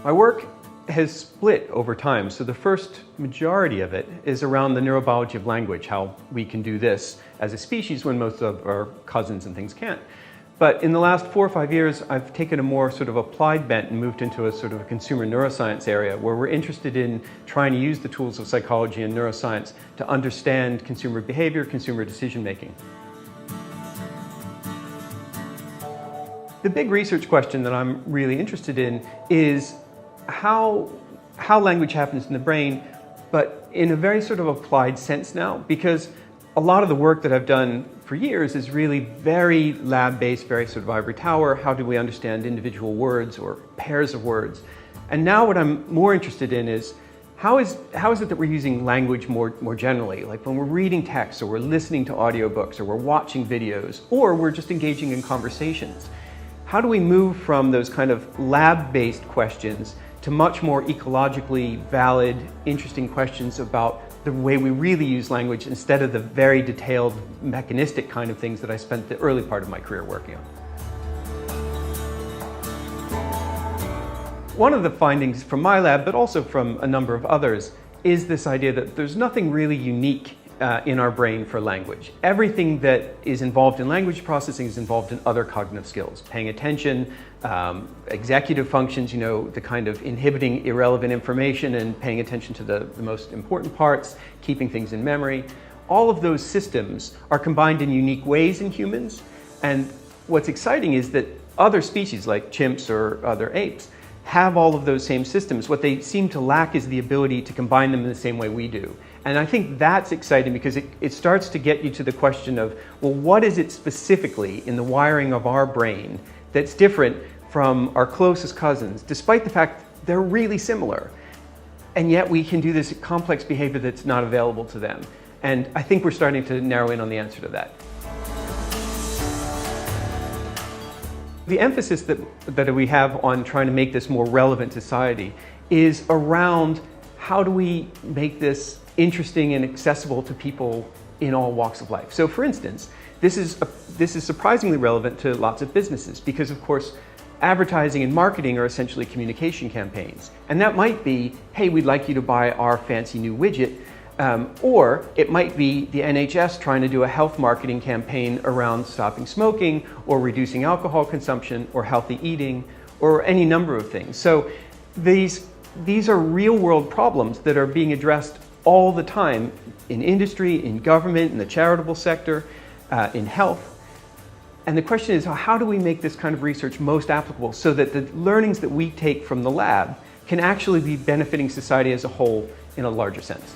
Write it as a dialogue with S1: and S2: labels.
S1: My work has split over time. So the first majority of it is around the neurobiology of language, how we can do this as a species when most of our cousins and things can't. But in the last 4 or 5 years, I've taken a more sort of applied bent and moved into a sort of a consumer neuroscience area where we're interested in trying to use the tools of psychology and neuroscience to understand consumer behavior, consumer decision making. The big research question that I'm really interested in is how language happens in the brain, but in a very sort of applied sense now, because a lot of the work that I've done for years is really very lab-based, very sort of ivory tower. How do we understand individual words or pairs of words? And now what I'm more interested in is how is it that we're using language more generally? Like when we're reading text, or we're listening to audiobooks, or we're watching videos, or we're just engaging in conversations. How do we move from those kind of lab-based questions to much more ecologically valid, interesting questions about the way we really use language instead of the very detailed, mechanistic kind of things that I spent the early part of my career working on? One of the findings from my lab, but also from a number of others, is this idea that there's nothing really unique in our brain for language. Everything that is involved in language processing is involved in other cognitive skills. Paying attention, executive functions, the kind of inhibiting irrelevant information and paying attention to the most important parts, keeping things in memory. All of those systems are combined in unique ways in humans. And what's exciting is that other species like chimps or other apes have all of those same systems. What they seem to lack is the ability to combine them in the same way we do. And I think that's exciting because it starts to get you to the question of, well, what is it specifically in the wiring of our brain that's different from our closest cousins, despite the fact they're really similar? And yet we can do this complex behavior that's not available to them. And I think we're starting to narrow in on the answer to that. The emphasis that we have on trying to make this more relevant to society is around how do we make this interesting and accessible to people in all walks of life. So for instance, this is surprisingly relevant to lots of businesses because of course advertising and marketing are essentially communication campaigns. And that might be, hey, we'd like you to buy our fancy new widget. Or it might be the NHS trying to do a health marketing campaign around stopping smoking or reducing alcohol consumption or healthy eating or any number of things. So these are real world problems that are being addressed all the time in industry, in government, in the charitable sector, in health. And the question is, how do we make this kind of research most applicable so that the learnings that we take from the lab can actually be benefiting society as a whole in a larger sense?